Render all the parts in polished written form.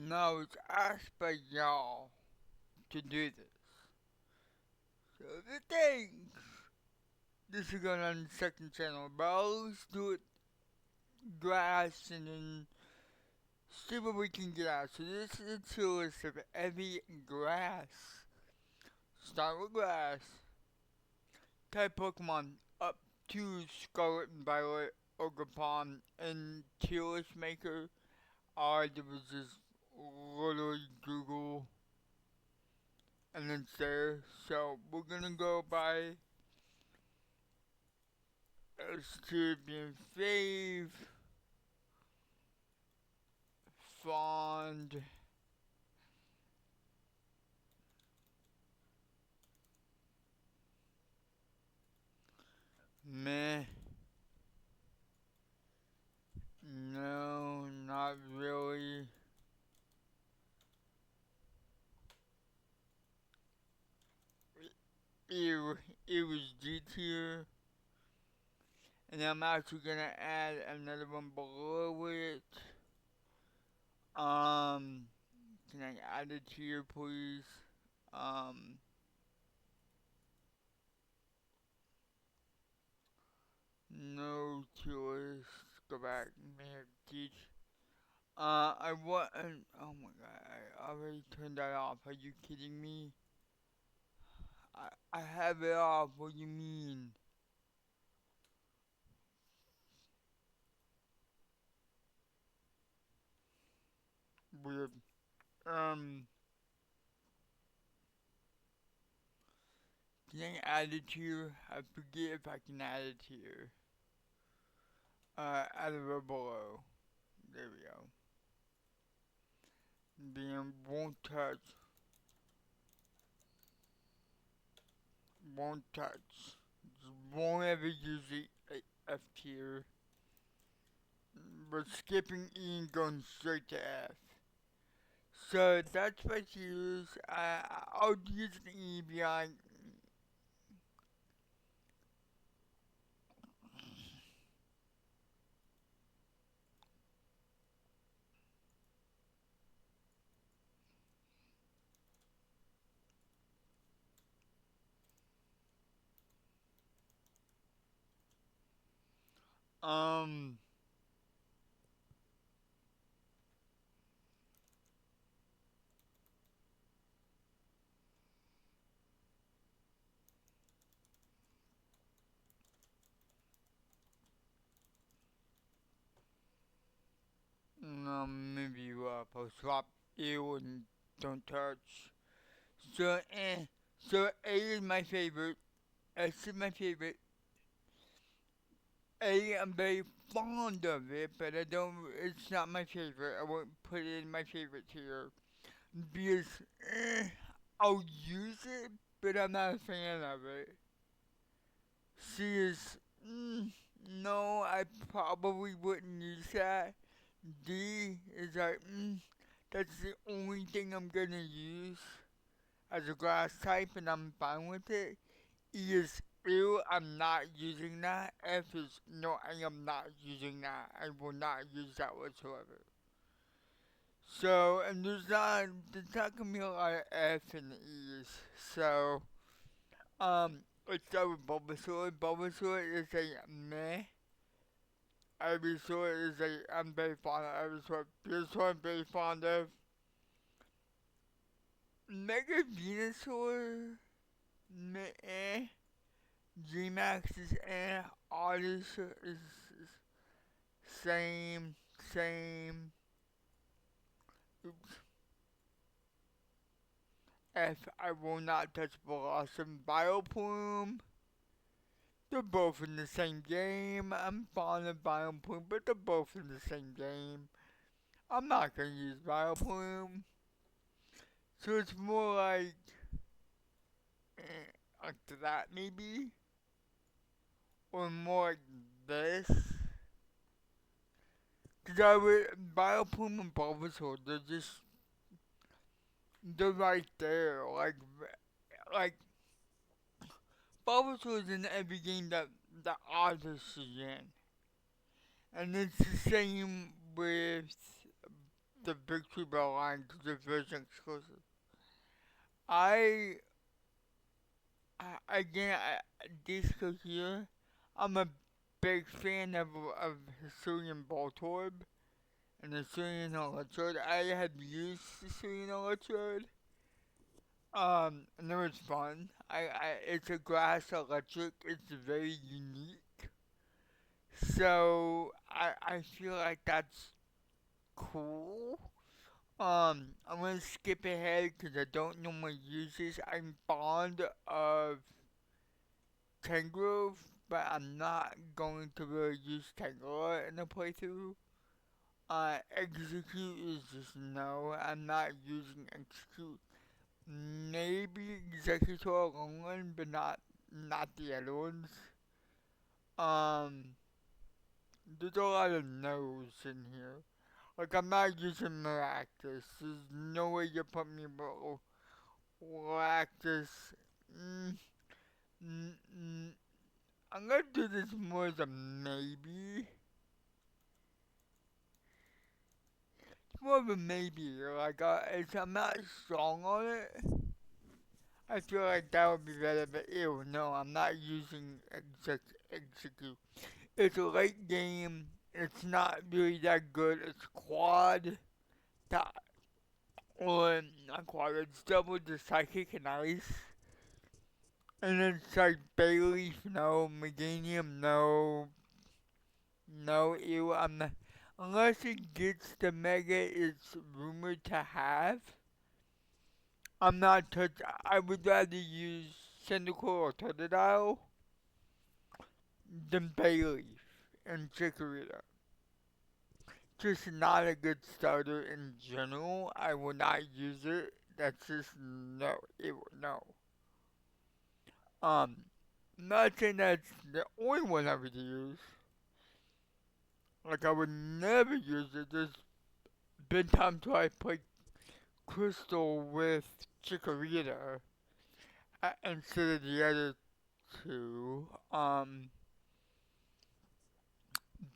Now it's asked by y'all to do this. So the thing, this is going on the second channel, but I'll always do it grass and then see what we can get out. So this is a tier list of every grass. Start with grass. Type Pokemon up to Scarlet and Violet, Ogerpon, and tier list maker. There was just literally Google and it's there. So we're gonna go by Serbian fave, fond, meh, no, not really. It was D tier, and I'm actually gonna add another one below it. Can I add a tier, please? Um, no tiers. Go back. Make teach. I want. Oh my god! I already turned that off. Are you kidding me? I have it off. What do you mean? Weird. Um, can I add it here? I forget if I can add it here. Add it below. There we go. Then won't touch. Won't touch. Just won't ever use the F tier. But skipping E and going straight to F. So that's what I use. I'll use an E behind. Um, no, maybe I'll swap ew and don't touch. So, So A is my favorite. S is my favorite. I'm very fond of it, but I don't. It's not my favorite. I won't put it in my favorite tier because eh, I'll use it, but I'm not a fan of it. C is no, I probably wouldn't use that. D is like that's the only thing I'm gonna use as a grass type, and I'm fine with it. E is ew, I'm not using that. F is no, I am not using that. I will not use that whatsoever. So, and there's not gonna be a lot of F and E's. So, let's start with Bulbasaur. Bulbasaur is a meh. Ivysaur is I'm very fond of Ivysaur. Venusaur I'm very fond of. Mega Venusaur, meh. G-Max is Odyssey is same, same. Oops. F, I will not touch Blossom Bioplume. They're both in the same game. I'm fond of Bioplume, but they're both in the same game. I'm not gonna use Bioplume. So it's more like that maybe? Or more like this? Cause I would, Bioplume and Bulbasaur, they're right there. Like, Bulbasaur is in every game that Odyssey is in. And it's the same with the Victory Bell line because it's version exclusive. I, again, Disco here, I'm a big fan of Hisuian Voltorb and Hisuian Electrode. I have used Hisuian Electrode. And it was fun. It's a grass electric. It's very unique. So I feel like that's cool. I'm gonna skip ahead because I don't know my uses. I'm fond of Tangrowth, but I'm not going to really use Tangela in a playthrough. Execute is just no. I'm not using execute. Maybe Executor alone one, but not the other ones. Um, there's a lot of no's in here. Like I'm not using Maractus. There's no way you put me below Galactus. Mm, mm, I'm gonna do this more as a maybe. It's more of a maybe. Like I'm not strong on it. I feel like that would be better, but ew, no, I'm not using execute. It's a late game. It's not really that good. It's quad, that, or not quad. It's double the psychic and ice. And it's like Bayleaf, no. Meganium, no. No, ew, I'm not. Unless it gets the mega it's rumored to have, I'm not touch. I would rather use Cyndaquil or Totodile than Bayleaf and Chikorita. Just not a good starter in general. I will not use it. That's just no. No. Not saying that's the only one I would use. Like I would never use it. There's been times where I played Crystal with Chikorita instead of the other two.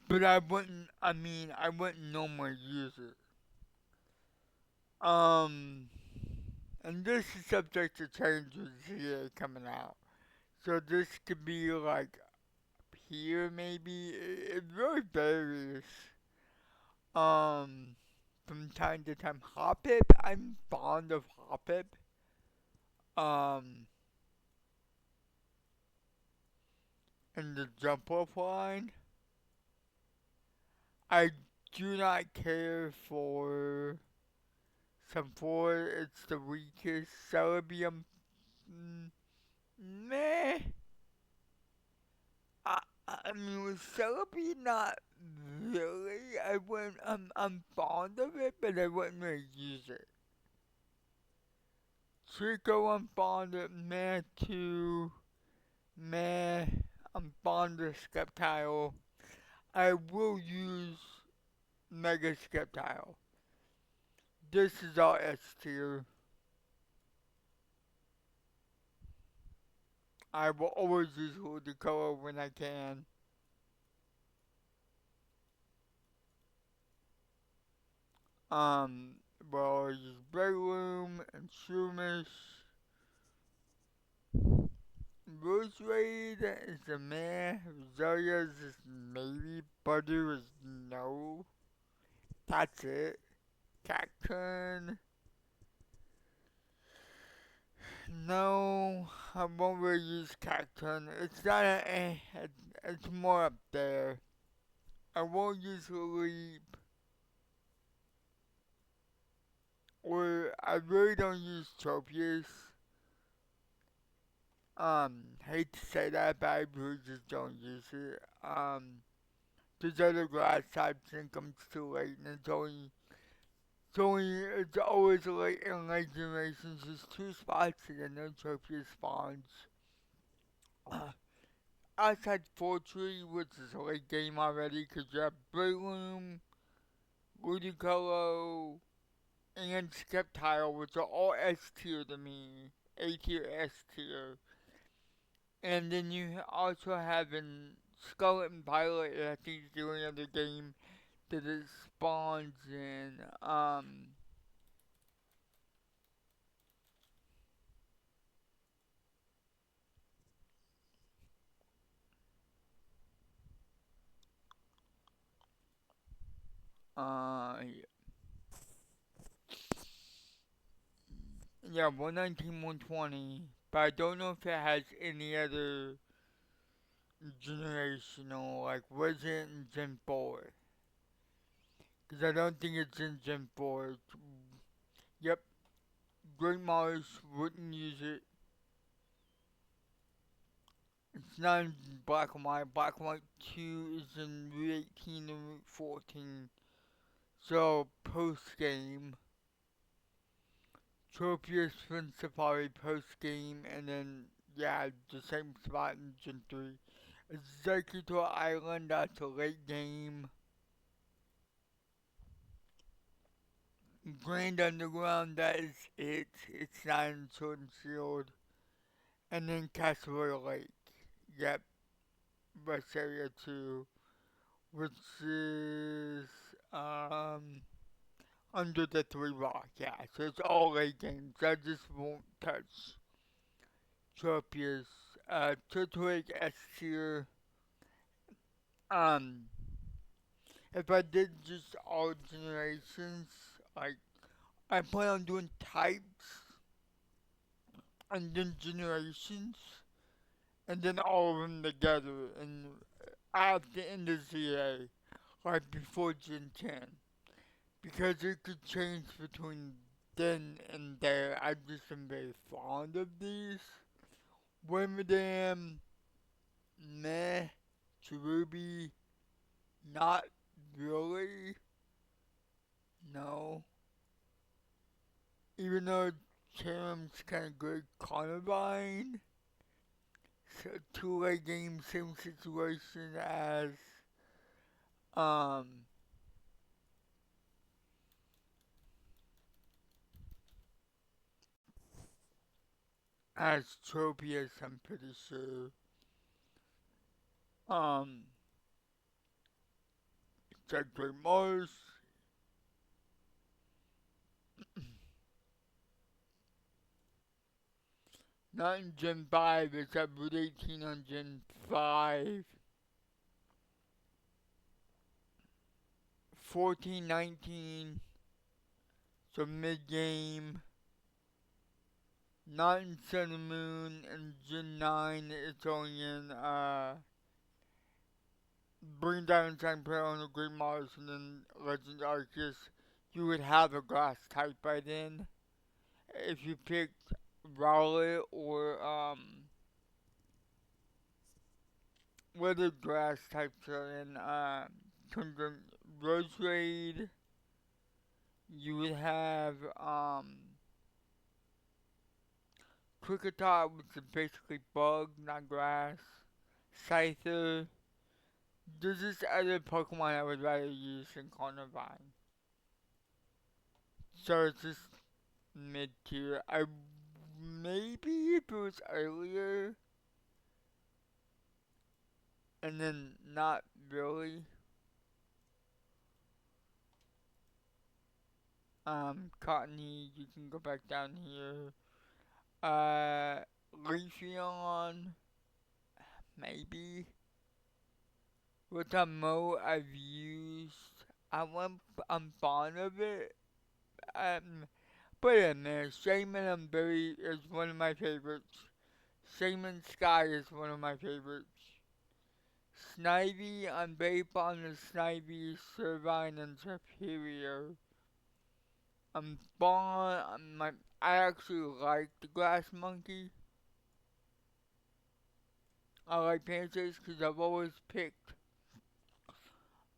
But I wouldn't. I mean, I wouldn't normally use it. Um, and this is subject to change with ZA coming out. So this could be like here maybe. It really varies. Um, from time to time. Hoppip, I'm fond of Hoppip. Um, in the jump off line. I do not care for some four. It's the weakest. Celebium, mm, meh. I mean, with Celebi, not really. I wouldn't. I'm fond of it, but I wouldn't really use it. Trico, I'm fond of. Meh, too. Meh. I'm fond of Skeptile. I will use Mega Skeptile. This is all S tier. I will always use Ludicolo when I can. Um, well, I use Breloom and Shroomish. Roserade is a meh. Rosaria is maybe. Butter is no. That's it. Cacturn. No, I won't really use Cacturn. It's not a eh. It's more up there. I won't use Leap. Or I really don't use Tropius. Hate to say that, but I really just don't use it. There's other grass types and comes too late, and it's always late in late generations. There's two spots and then no Tropius spawns. Outside Fortree, which is a late game already, because you have Breloom, Ludicolo, and Skeptile, which are all S tier to me. A tier, S tier. And then you also have in Scarlet and Violet, I think is the only other game that it spawns in. Yeah, 119, 120. But I don't know if it has any other generational, like, was it in Gen 4? Because I don't think it's in Gen 4. Yep, Great Mars wouldn't use it. It's not in Black and White. Black and White 2 is in Route 18 and Route 14. So, post game. Tropius Twin Safari post game, and then, yeah, the same spot in Gen 3. Executor Island, that's a late game. Grand Underground, that is it. It's not in Sword and Shield. And then Castaway Lake. Yep, West Area 2. Which is, under the three rock, yeah. So it's all late games. I just won't touch Tropius. Turtwig S tier. Um, if I did just all generations, like, I plan on doing types and then generations and then all of them together and at the end of ZA, like before Gen 10. Because it could change between then and there. I just am very fond of these. Wormadam, meh. Cherubi, not really. No. Even though Cherum's kinda good, Carnivine. So two-way game, same situation um as Tropius, I'm pretty sure. Um, Sector Mars, not in Gen 5, it's at Route 18 on Gen 5. 14, 19, so mid-game. Not in Sun and Moon, and Gen 9, it's only in, Bring Down Time Peril on the Great Mars, and then Legend Arceus. You would have a grass type by then. If you picked Rowlet or, what other grass types are in, Tundra Rose Raid, you would have, Kricketot, which is basically bug, not grass. Scyther. There's this other Pokemon I would rather use than Carnivine. So it's just mid tier. I maybe if it was earlier, and then not really. Cottony, you can go back down here. Leafeon, maybe. With a mo I've used, I'm fond of it. Um, but yeah, man, Shaman is one of my favorites. Shaman Sky is one of my favorites. Snivy, I'm very fond of Snivy, Servine, and Superior. I'm fond, I actually like the Grass Monkey. I like Panthers because I've always picked,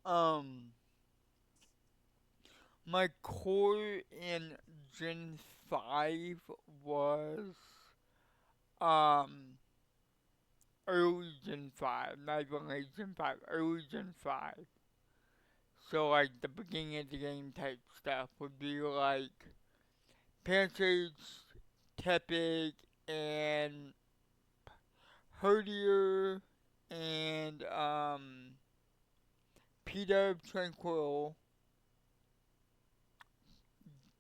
um, my core in Gen 5 was, um, early Gen 5, not even late Gen 5, early Gen 5. So, like, the beginning of the game type stuff would be like Pantage, Tepig, and Herdier, and, Peter Tranquil,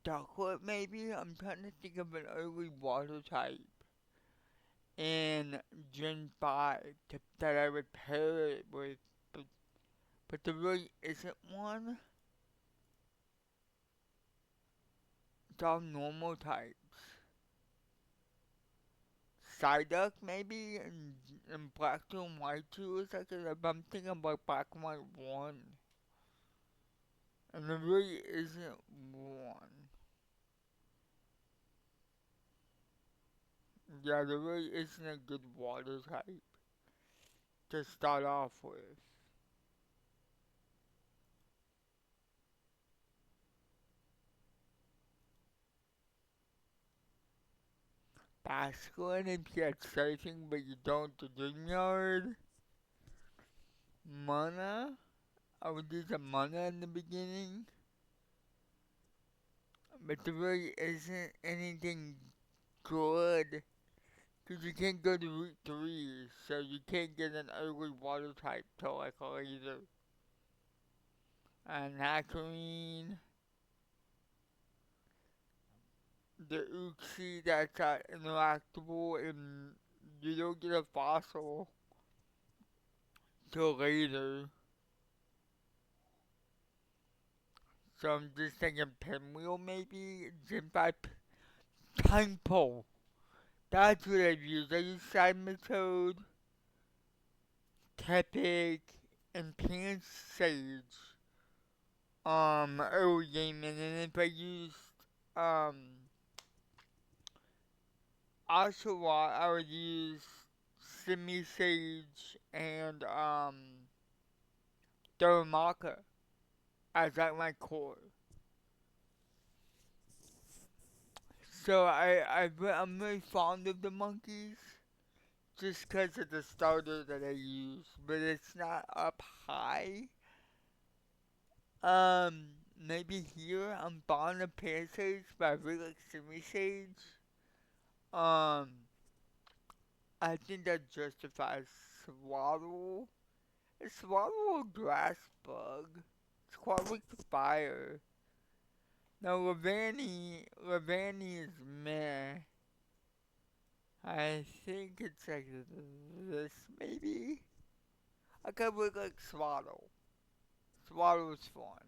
Ducklet maybe? I'm trying to think of an early water type in Gen 5 that I would pair it with, but, but there really isn't one. It's all normal types. Psyduck maybe, and Black 2 and White 2 is like a, but I'm thinking about Black and White 1. And there really isn't one. Yeah, there really isn't a good water type to start off with. Basculin if you had surfing but you don't the dream yard. Mana? I would use a mana in the beginning. But there really isn't anything good. Because you can't go to Route 3, so you can't get an early water type till like later. And Hakarine, the Uxie that's interactable, and you don't get a fossil till later. So I'm just thinking Pinwheel maybe? Gen 5 Time Pole. That's what I've used. I use Cybertoad, Tepig, and Pants Sage. Early game, and then if I used, um, Oshawott, I would use Simi Sage and, Darumaka as like my core. So I'm really fond of the monkeys just because of the starter that I use, but it's not up high. Maybe here I'm fond of Parasage, but I really like Simi Sage. Um, I think that justifies Swaddle. Is Swaddle a grass bug? It's quite weak to fire. Now Lavani is meh. I think it's like this maybe. I could look like Swaddle. Swaddle is fun.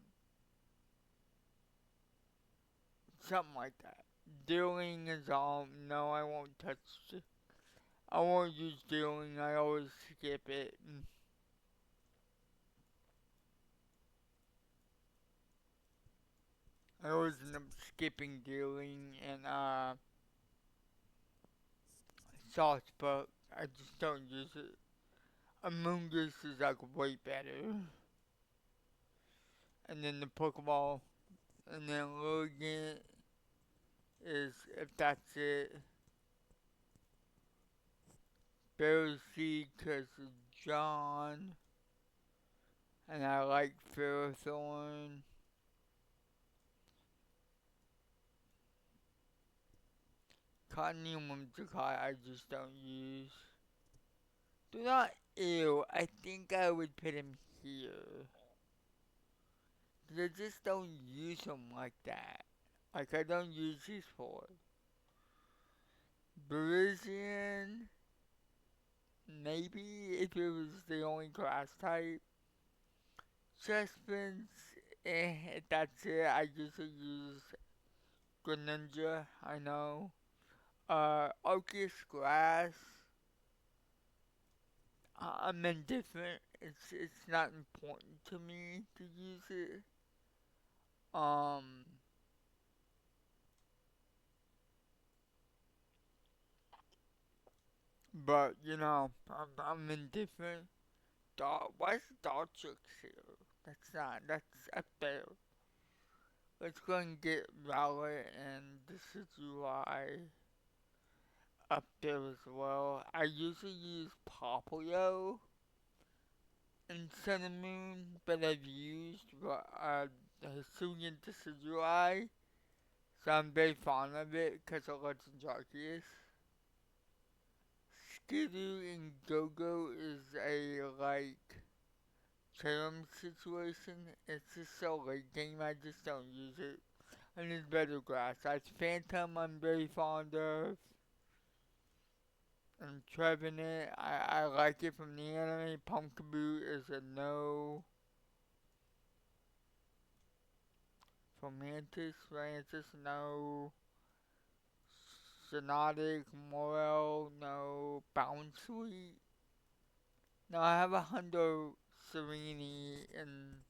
Something like that. Dealing is all. No, I won't touch. I won't use dealing. I always skip it. I always end up skipping dealing and sauce, but I just don't use it. Amoongus is like way better. And then the Pokeball, and then Logan is if that's it. Berry because of John, and I like Ferrothorn. Cottonee Whimsicott I just don't use. Do not ew, I think I would put him here. 'Cause I just don't use him like that. Like I don't use these for. Berizian, maybe if it was the only grass type. Chespins, if that's it. I usually use Greninja, I know. Arceus Grass, I'm indifferent. It's not important to me to use it. Um, but I'm indifferent. Why is Dartrix here? That's up there. Let's go and get Rowlet and this is UI up there as well. I usually use Popplio in Sun and Moon, but I've used Hisuian Decidueye, so I'm very fond of it because of Legend Arceus. Skidoo and Go-Go is a, like, Serum situation. It's just so late game, I just don't use it. And it's better grass. That's Phantom I'm very fond of. And Trevenant, I like it from the anime. Pumpkaboo is a no. Fomantis, Francis, no. Sonotic, Morel, no. Bounce Sweet. No, I have a Hundo Serenity and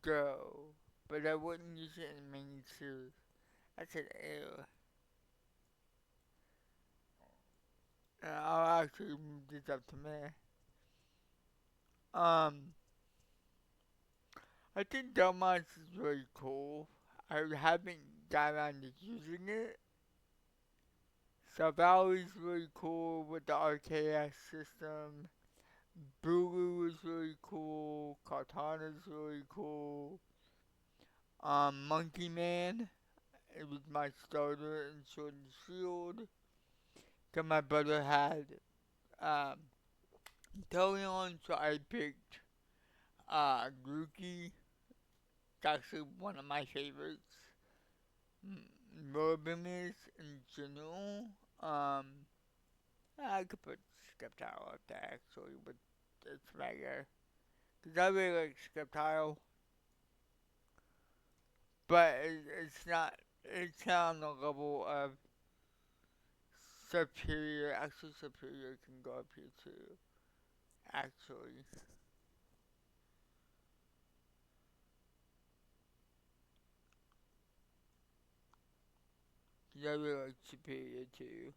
Go. But I wouldn't use it in main series. I said ew. I'll actually move this up to me. Um, I think Delmont is really cool. I haven't got around to using it. So Valley's really cool with the RKS system. Bulu is really cool. Cortana's really cool. Monkey Man, it was my starter in Sword and Shield. Cause my brother had um Teleon, so I picked Grookey. It's actually one of my favorites. Morbimus in general. I could put Skeptile up there actually, but it's regular. Cause I really like Skeptile, but it's not on the level of Superior. Actually, Superior can go up here too. Actually, 'cause I really like Superior too.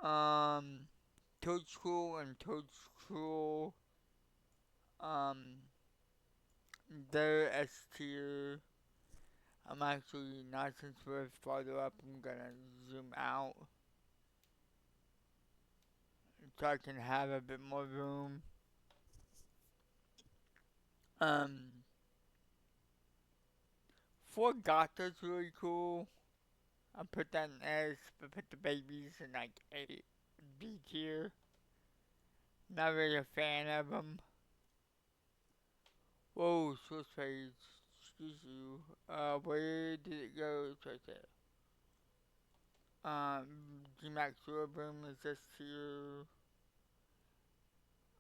Um, Toadstool and Toadstool. Um, they're S tier. I'm actually not since we're farther up. I'm gonna zoom out so I can have a bit more room. Um, Fort Gotha's really cool. I put that in S, but put the babies in like A, B tier. Not really a fan of them. Whoa, switch page. Excuse you. Where did it go? It's right there. G-Max Boom is S tier.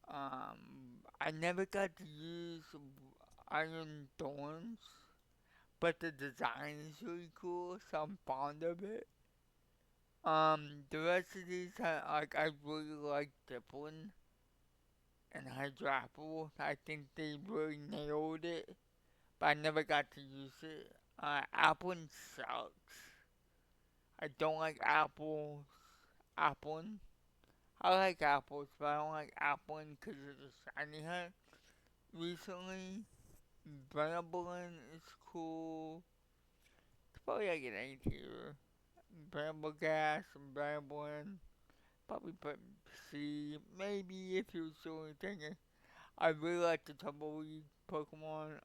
I never got to use Iron Thorns, but the design is really cool, so I'm fond of it. The rest of these, I really like Diplin and Hydrapple. I think they really nailed it, but I never got to use it. Applin sucks. I don't like apples. Applin. I like apples, but I don't like Applin because of the shiny hunt. Recently, Bramblin is cool. It's probably like an A tier. Bramblegas and Bramblin. Probably put C. Maybe if you was only thinking. I really like the Tumbleweed Pokemon.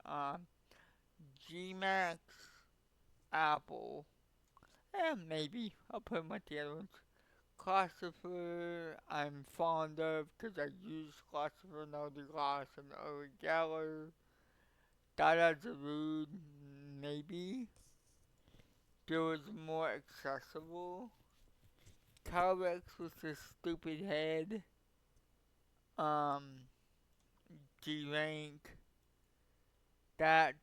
G-Max, Apple. Maybe. I'll put them with the other ones. Classifer, I'm fond of because I use Classifer and Eldegoss and Galar. Dada's a rude, maybe. There was more accessible. Calyrex with this stupid head. Um, G rank. That's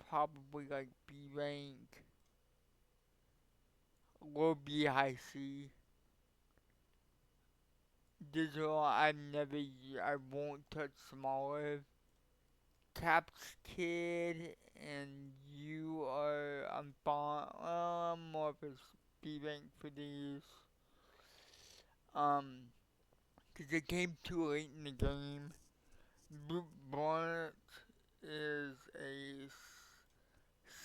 probably like B rank. Low B high C. Digital, I won't touch smaller. Caps Kid and you are, more of a B rank for these. Um, cause it came too late in the game. Bonnet is a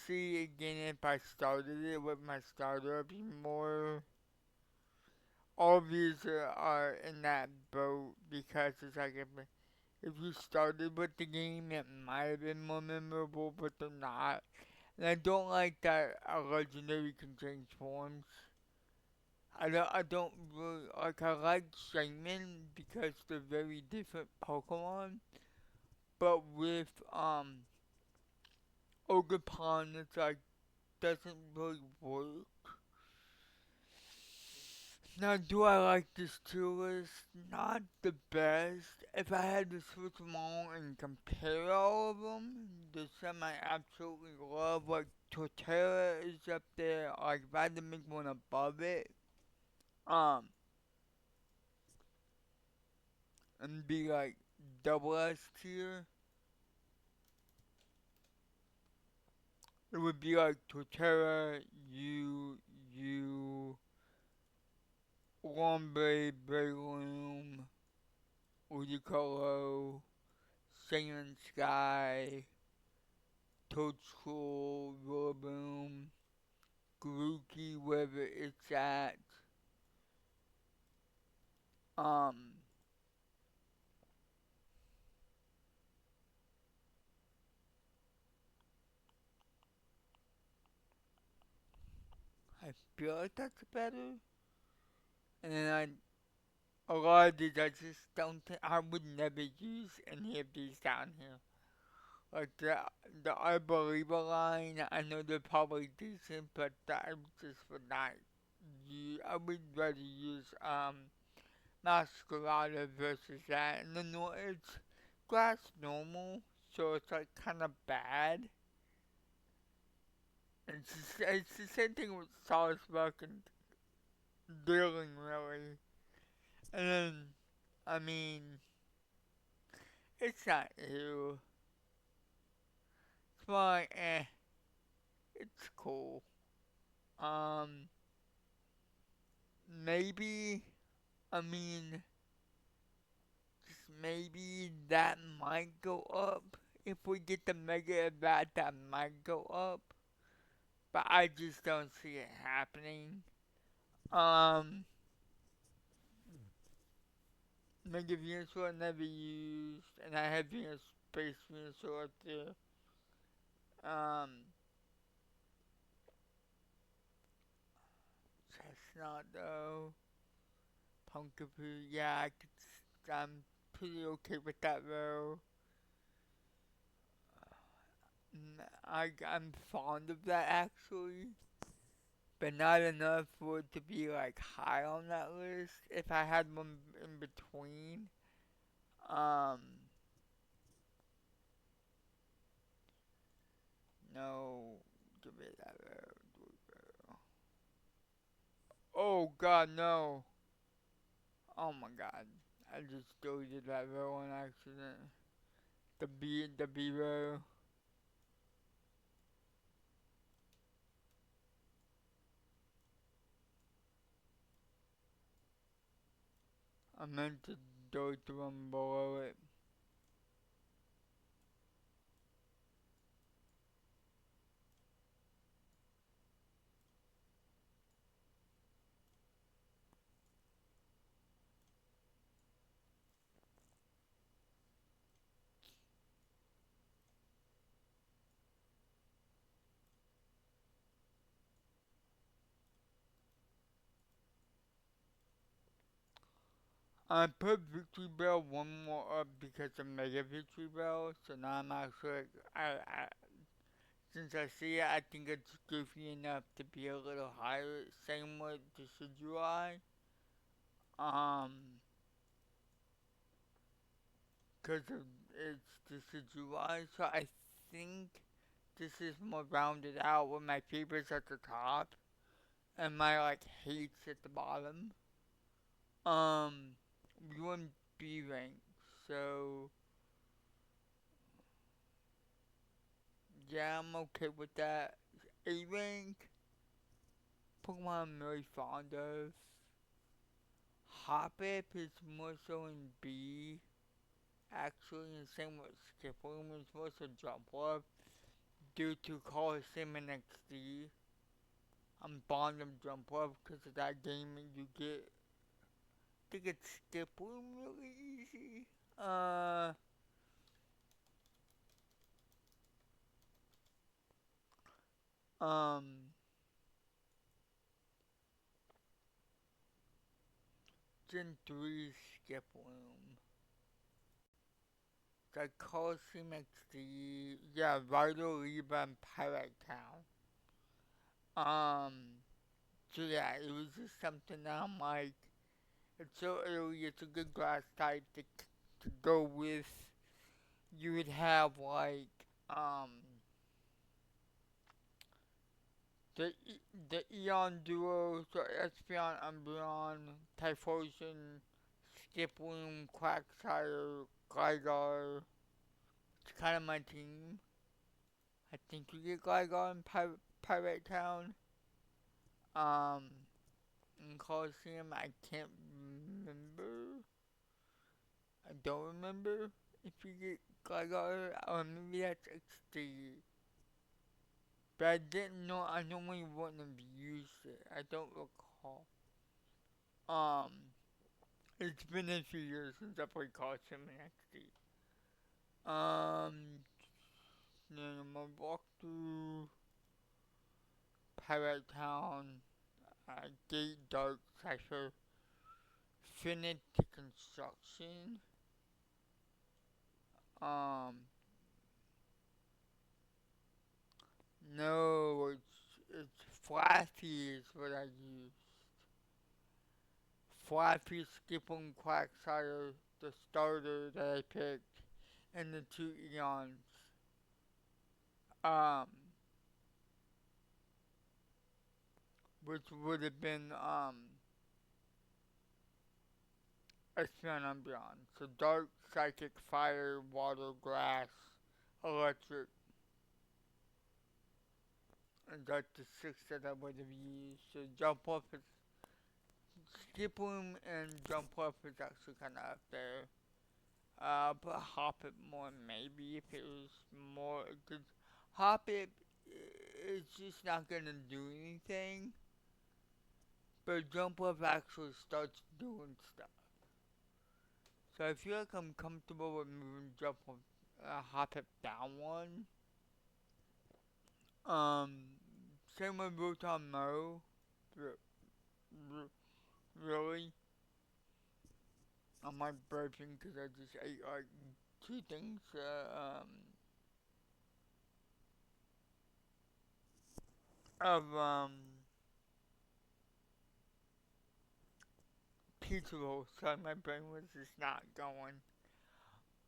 C again if I started it with my starter up more. All of these are in that boat because it's like if you started with the game, it might have been more memorable, but they're not. And I don't like that a legendary can change forms. I don't really like. I like Shaman because they're very different Pokemon, but with Ogapon, it's like doesn't really work. Now, do I like this tier list? Not the best. If I had to switch them all and compare all of them, there's some I absolutely love. Like Torterra is up there. Like if I had to make one above it, um, and be like double S tier, it would be like Torterra, you, Lombre, Breloom, Udicolo, Singing Sky, Toadstool, Rillaboom, Grookey, wherever it's at. Um, I feel like that's better. And then a lot of these I just don't think, I would never use any of these down here. Like the I Believe line, I know they're probably decent, but I just would not use, I would rather use, Masquerada versus that. And then no, it's grass normal, so it's like kind of bad. It's the same thing with Salzburg and dealing really. And then, I mean, it's not you. It's more like, it's cool. Um, maybe, I mean, just maybe that might go up. If we get the mega event, that might go up. But I just don't see it happening. Um, Mega Venusaur I never used, and I have Venus Space Venusaur up there. Um, Chestnut though, Punkaboo, yeah, I'm pretty okay with that though. I'm fond of that actually, but not enough for it to be like high on that list. If I had one in between, um, no, give me that though. Oh god, no. Oh my god. I just deleted that row on accident. The B row. I meant to delete the one below it. I put Victory Bell one more up because of Mega Victory Bell, so now I'm actually, since I see it, I think it's goofy enough to be a little higher. Same with Decidueye. Um, because of it's Decidueye, so I think this is more rounded out with my favorites at the top and my like hates at the bottom. Um, we wouldn't be ranked, so yeah, I'm okay with that. A rank, Pokemon I'm really fond of. Hoppip is more so in B, actually, and same with Skiploom is more so jump up due to Coliseum and XD. I'm fond of jump up because of that game and you get to get Skiploom really easy. Um, Gen 3 Skiploom. The Coliseum XD, yeah, Vital Libra and Pirate Town. Um, so yeah, it was just something that I'm like, it's so early, it's a good grass type to go with. You would have like, um, the the Eon duo, so Espeon, Umbreon, Typhlosion, Skiploom, Quagsire, Gligar. It's kind of my team. I think you get Gligar in Pirate Town. Um, in Coliseum, I can't remember. I don't remember if you get Gligar, or maybe that's XD. But I didn't know, I normally wouldn't have used it. I don't recall. Um, it's been a few years since I played Coliseum in XD. Um, then I'm gonna walk through Pirate Town, Gate Dark Sector, Finish Construction. Um, no, it's Flaffy is what I use. Flaffy, Skipple, and Quagsire, the starter that I picked, and the two Eons. Um, which would have been Espeon and Umbreon. So Dark, Psychic, Fire, Water, Grass, Electric, and that's the six that I would have used. So Jump Up is Skip Room and Jump Up is actually kind of up there. But Hop It more maybe if it was more. Cause Hop It is just not gonna do anything. But Jump Up actually starts doing stuff. So I feel like I'm comfortable with moving Jump Up, Hop It down one. Um, same with Rotom Mo. R- r- really? I'm like burping because I just ate like two things. Of pizza rolls, so my brain was just not going.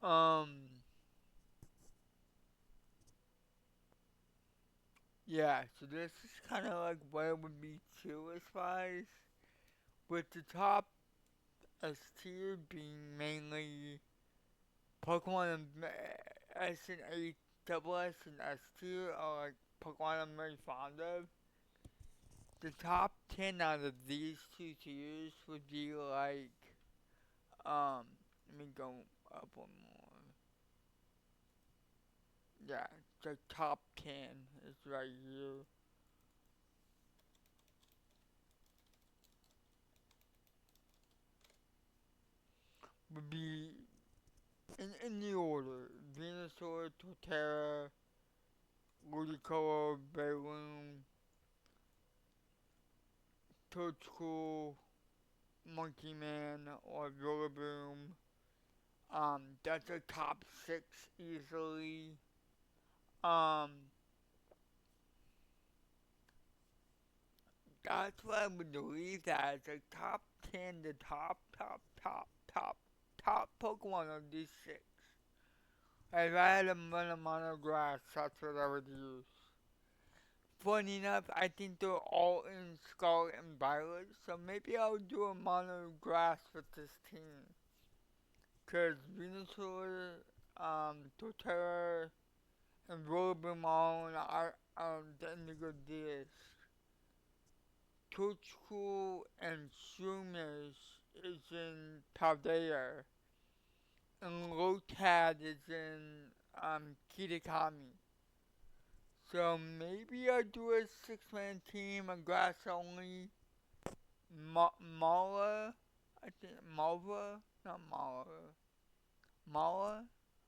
Um, yeah. So this is kind of like where it would be too as wise, with the top S tier being mainly Pokemon and S and A double S and S tier are like Pokemon I'm very fond of. The top 10 out of these two tiers would be like, let me go up one more. Yeah, the top 10 is right here. Would be in the order Venusaur, Torterra, Ludicolo, Breloom, Toadstool, Monkey Man, or Rillaboom. That's a top 6 easily. Um, that's what I would leave that as a top 10, the top Pokemon of these 6. If I had to run them on a grass, that's what I would use. Funny enough, I think they're all in Scarlet and Violet, so maybe I'll do a mono grass with this team. Cause Venusaur, Torterra, and Rillaboom all are the Indigo Disc. Toadstool and Shroomish is in Paldea, and Lotad is in Kitakami. So maybe I'll do a 6-man team, a grass only. Mala, I think Malva, not Mala. Mala,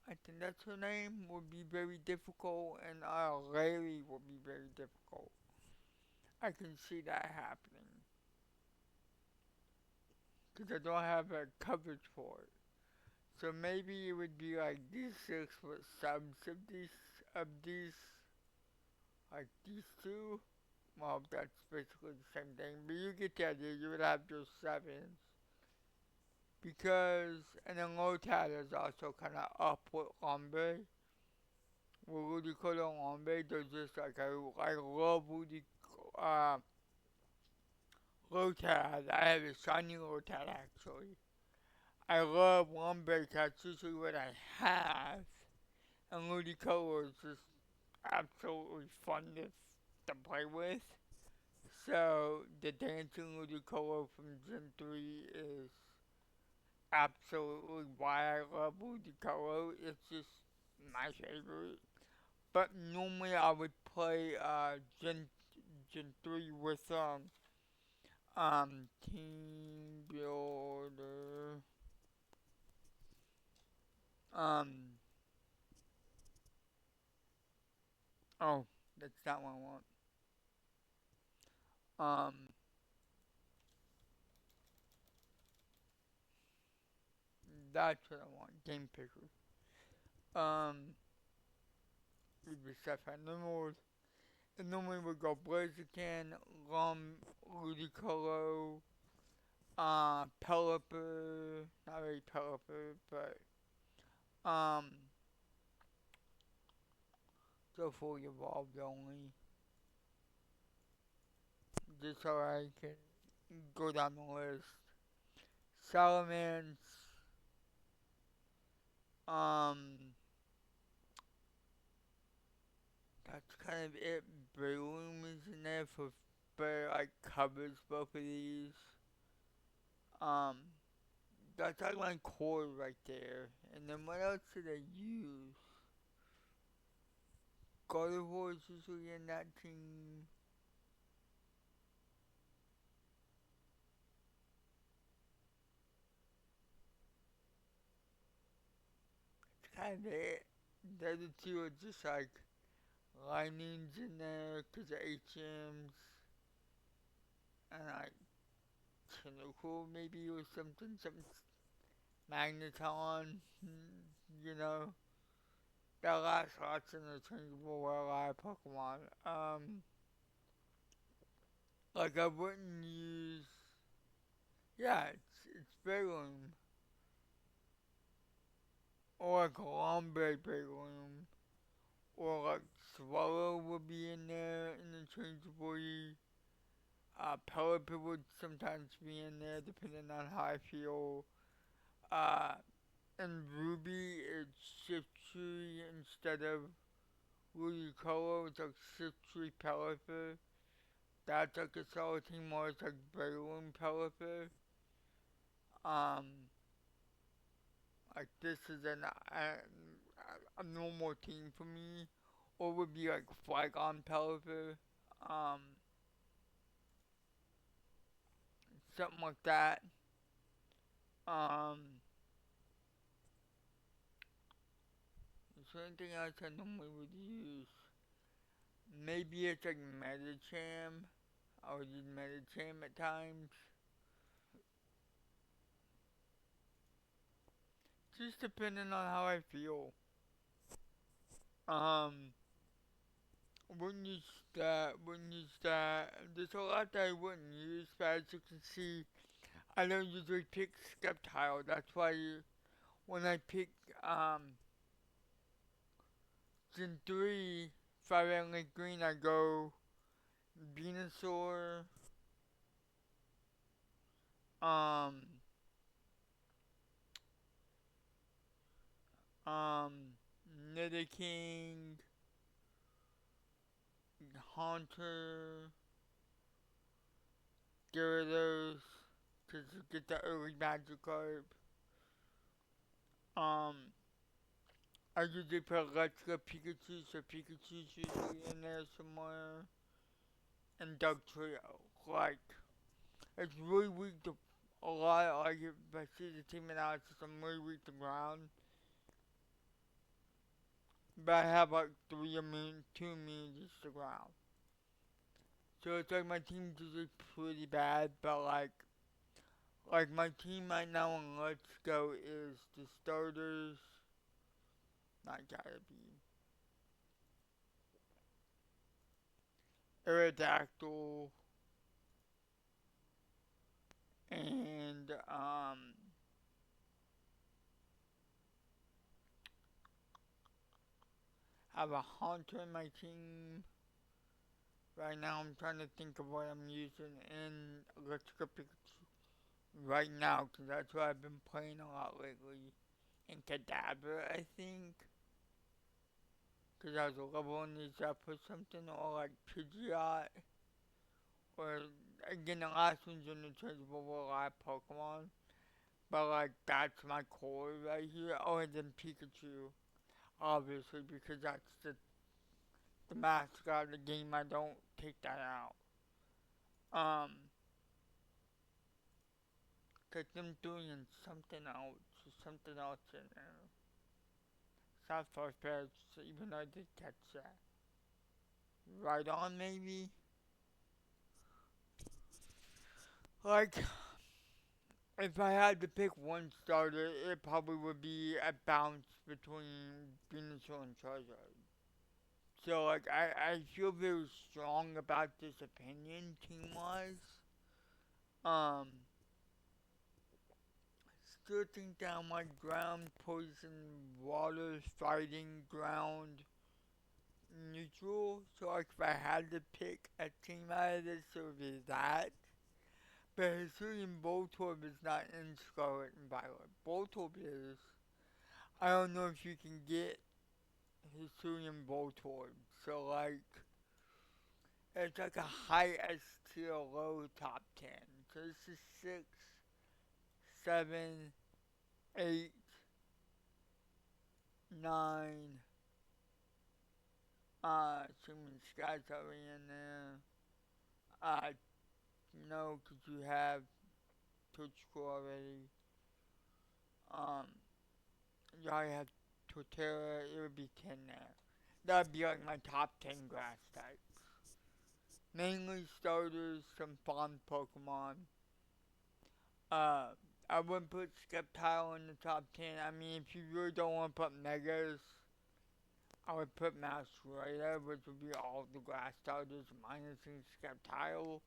I think that's her name, would be very difficult, and Larry would be very difficult. I can see that happening. Because I don't have a coverage for it. So maybe it would be like D6 with subs of these like these two. Well, that's basically the same thing, but you get the idea. You would have your sevens because, and then Lotad is also kind of up with Ombre. With Ludicolo and Ombre, they're just like I love uh, Lotad. I have a shiny Lotad actually. I love Ombre. That's usually what I have, and Ludicolo is just absolutely fun to play with. So the dancing Ludicolo from Gen 3 is absolutely why I love Ludicolo. It's just my favorite. But normally I would play Gen 3 with Team Builder. Um oh, that's not what I want. Um that's what I want. Game Picker. Um with the stuff I normally and normally would go Blaziken, Lum, Ludicolo, Pelipper, not really Pelipper, but um go fully evolved only. Just so I can go down the list. Salamence, um that's kind of it. Breloom is in there for but like covers both of these. Um that's like my core right there. And then what else did I use? Gardevoir is usually in that team. It's kind of it. The other two are just like Lightning's in there because of HMs. And like Tentacle maybe or something Magneton, you know. That last lot's interchangeable with a lot of Pokemon. Like I wouldn't use, yeah, it's Breloom. Or like Lombre Breloom. Or like Swallow would be in there interchangeably. Pelipper would sometimes be in there depending on how I feel. Uh, and Ruby, it's Shiftry instead of Ludicolo. It's like Shiftry Pelipper. That's like a solid team, or it's like Breloom Pelipper. Um, like this is a normal team for me. Or would be like Flygon Pelipper. Um, something like that. Um, is there anything else I normally would use? Maybe it's like Medicham. I would use Medicham at times. Just depending on how I feel. Um, wouldn't use that, wouldn't use that. There's a lot that I wouldn't use, but as you can see, I don't usually pick Sceptile. That's why when I pick Gen 3 Fire Lake Green, I go Venusaur, um, um, Nidoking, Haunter, Gyarados, because you get the early Magikarp. Um, I usually put Let's Go Pikachu, so Pikachu's usually in there somewhere. And Dugtrio. Like, it's really weak to a lot. Like, if I see the team analysis, I'm really weak to ground. But I have like two immunities to ground. So it's like my team's usually pretty bad, but Like my team right now on Let's Go is the starters, not gotta be Aerodactyl and have a Hunter in my team. Right now I'm trying to think of what I'm using in Let's Go Pikachu right now, because that's what I've been playing a lot lately. And Cadaver, I think. Because I was leveling these up or something, or like Pidgeot, or again, the last one's interchangeable with a lot of Pokemon. But like, that's my core right here. Oh, and then Pikachu, obviously, because that's the mascot of the game. I don't take that out. Um, cause I'm doing something else, something else in there. South Park Pets, even though I did catch that. Right on, maybe? Like, if I had to pick one starter, it probably would be a bounce between Venusaur and Charizard. So, like, I feel very strong about this opinion, team-wise. Um, still think that I'm like ground, poison, water, fighting, ground, neutral. So, like, if I had to pick a team out of this, it would be that. But Hisuian Voltorb is not in Scarlet and Violet. Voltorb is. I don't know if you can get Hisuian Voltorb. So, like, it's like a high S tier, low top 10. So, this is 6, 7, 8, 9. Assuming Sky's already in there. Uh, no, because you have Toadstool already. Um, you already have Torterra, it would be 10 there. That'd be like my top 10 grass types. Mainly starters, some fun Pokemon. Uh, I wouldn't put Sceptile in the top 10. I mean, if you really don't want to put Megas, I would put Masquerada, which would be all the grass starters minus Sceptile.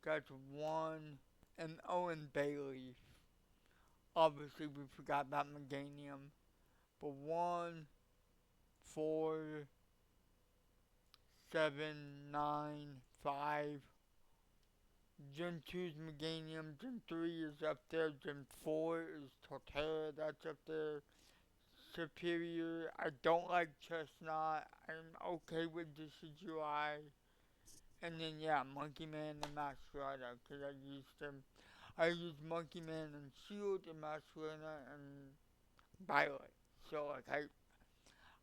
That's one. And and Bayleaf. Obviously, we forgot about Meganium. But 1, 4, 7, 9, 5. Gen 2 is Meganium, Gen 3 is up there, Gen 4 is Torterra, that's up there. Superior, I don't like Chestnut, I'm okay with Decidueye. And then yeah, Monkey Man and Masquerada, because I used them. I used Monkey Man and Shield and Masquerada and Violet. So like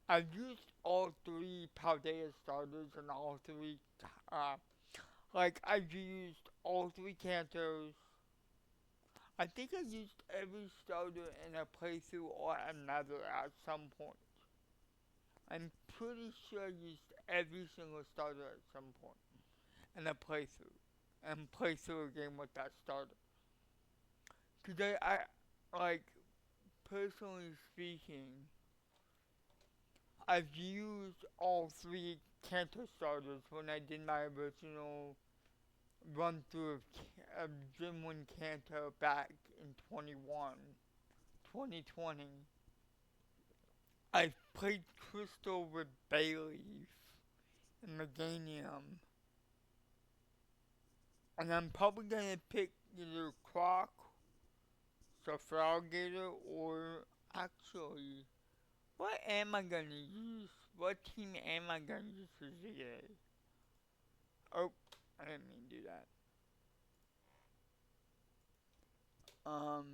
I've used all three Paldea starters and all three uh, like, I've used all three Kantos. I think I used every starter in a playthrough or another at some point. I'm pretty sure I used every single starter at some point in a playthrough. And play through a game with that starter. Cause like, personally speaking, I've used all three Kanto starters when I did my original run through of Gym 1 Kanto back in 2020. I played Crystal with Bayleaf and Meganium. And I'm probably gonna pick either Croc, Alligator, or actually, what am I gonna use? What team am I gonna use for ZA? Oh, I didn't mean to do that. Um,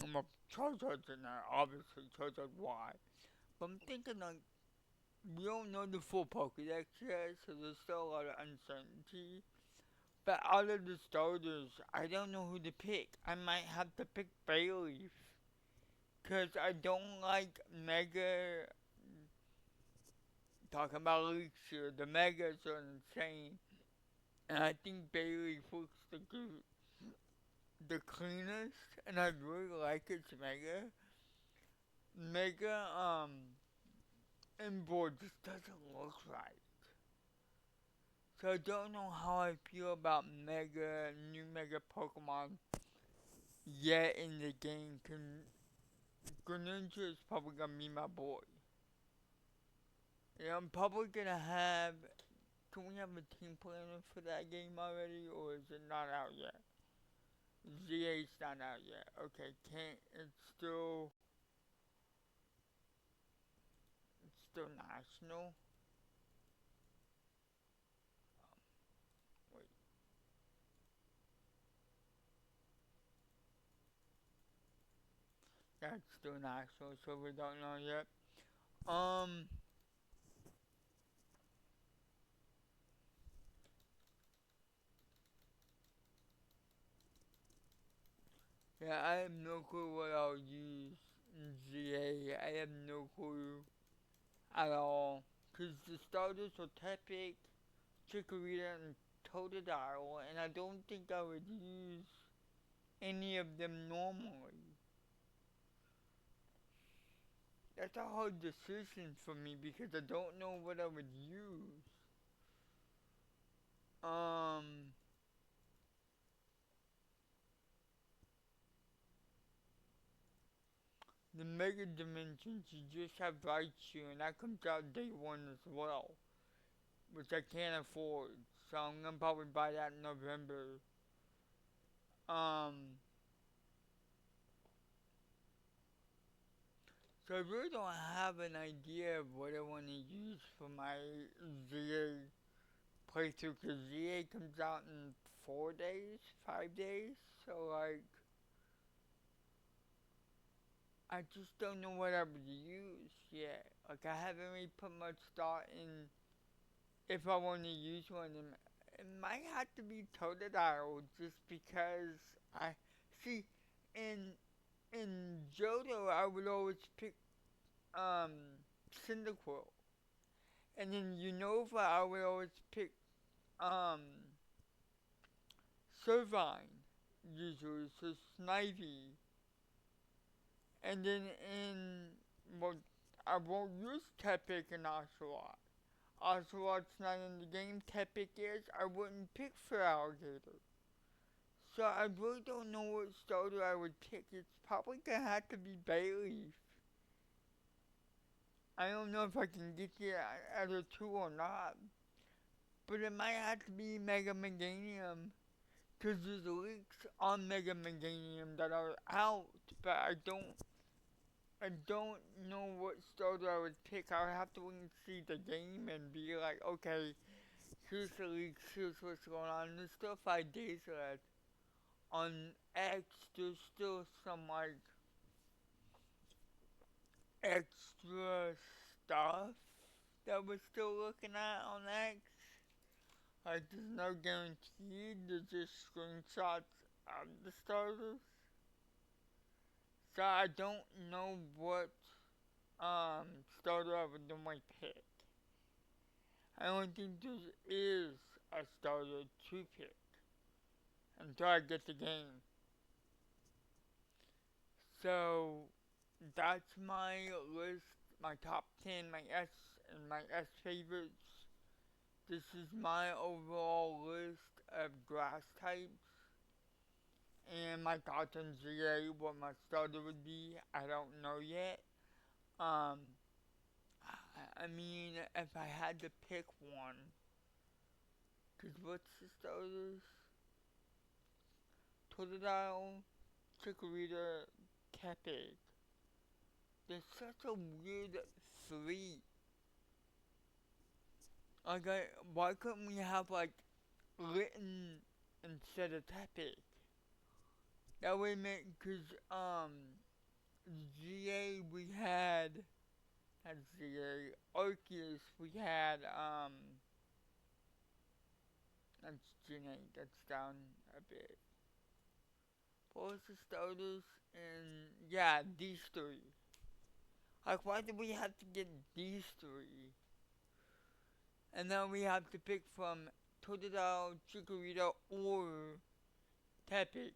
I'm a Charizard's in there, obviously Charizard Y. But I'm thinking like, we don't know the full Pokédex yet, so there's still a lot of uncertainty. But out of the starters, I don't know who to pick. I might have to pick Bayleaf. Cause I don't like Mega talking about leaks here. The Megas are insane, and I think Bailey looks the cleanest, and I really like its Mega. Mega inboard just doesn't look right. So I don't know how I feel about new Mega Pokemon yet in the game. Greninja is probably gonna be my boy. Yeah, I'm probably gonna have. Can we have a team planner for that game already, or is it not out yet? ZA's not out yet. Okay, can't. It's still national. Wait, that's still national, so we don't know yet. Um, yeah, I have no clue what I'll use in ZA. I have no clue at all. Cause the starters are Tepic, Chikorita, and Totodile, and I don't think I would use any of them normally. That's a hard decision for me because I don't know what I would use. Um, the Mega Dimensions, you just have Raichu, and that comes out day one as well, which I can't afford. So I'm gonna probably buy that in November. Um, so I really don't have an idea of what I want to use for my ZA playthrough, because ZA comes out in 4 days, 5 days. So like, I just don't know what I would use yet. Like I haven't really put much thought in if I want to use one. It might have to be Totodile just because I see in in Johto I would always pick um Cyndaquil, and in Unova I would always pick um Servine usually, so Snivy, and then in well I won't use Tepic and Ocelot. Ocelot's not in the game. Tepic is. I wouldn't pick for Alligator. So I really don't know what starter I would pick. It's probably gonna have to be Bayleaf. I don't know if I can get the other two or not. But it might have to be Mega Meganium. Cause there's leaks on Mega Meganium that are out. But I don't know what starter I would pick. I would have to wait and see the game and be like, okay, here's the leaks, here's what's going on. There's still 5 days left. On X, there's still some like extra stuff that we're still looking at on X. Like there's no guarantee, there's just screenshots of the starters. So I don't know what starter I would normally pick. I don't think there is a starter to pick until I get the game. So that's my list, my top 10, my S and my S favorites. This is my overall list of grass types and my thoughts on ZA, what my starter would be. I don't know yet. Um, I mean, if I had to pick one, cause what's the starters? Totodile, Chikorita, Tepe. There's such a weird three. Like, why couldn't we have like Litten instead of Tepe? That would make, cause GA we had, not GA, Arceus we had that's Gen 8, that's down a bit. what was the starters? And yeah, these three. Like, why do we have to get these three? And then we have to pick from Totodile, Chikorita, or Tepic,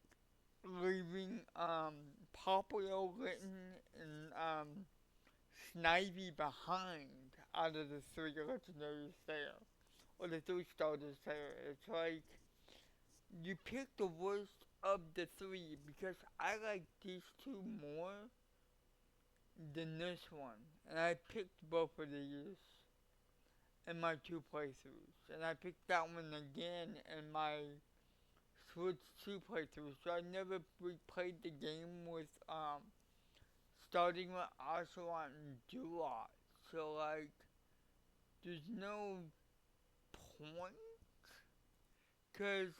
leaving Popplio, Litten, and Snivy behind out of the three legendaries there. Or the three starters there. It's like you pick the worst of the three because I like these two more than this one. And I picked both of these in my two playthroughs. And I picked that one again in my Switch 2 playthrough. So I never replayed the game with starting with Ocelot and Duot. So like there's no point because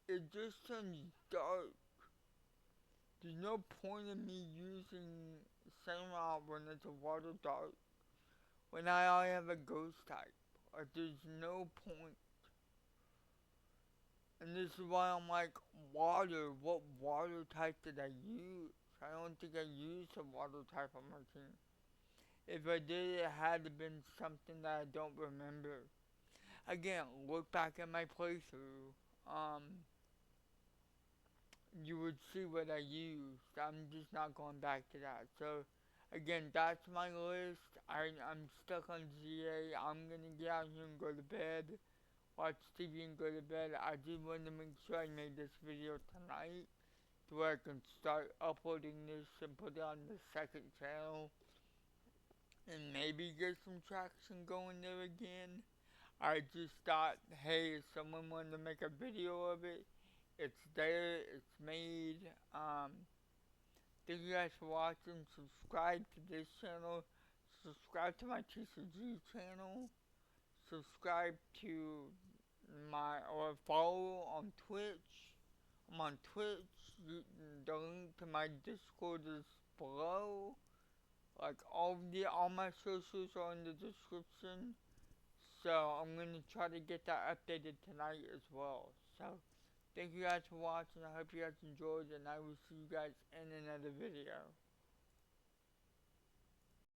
it just turns dark. There's no point in me using Samurai when it's a water dark when I already have a ghost type. Like there's no point. And this is why I'm like, water, what water type did I use? I don't think I used a water type on my team. If I did, it had to been something that I don't remember. Again, look back at my playthrough. You would see what I used. I'm just not going back to that. So, again, that's my list. I'm stuck on ZA. I'm gonna get out here and go to bed. Watch TV and go to bed. I did want to make sure I made this video tonight to where I can start uploading this and put it on the second channel and maybe get some traction going there again. I just thought, hey, if someone wanted to make a video of it, it's there, it's made. Thank you guys for watching. Subscribe to this channel. Subscribe to my TCG channel. Subscribe to my, or follow on Twitch. I'm on Twitch. The link to my Discord is below. Like all my socials are in the description. So I'm gonna try to get that updated tonight as well. So thank you guys for watching. I hope you guys enjoyed, and I will see you guys in another video.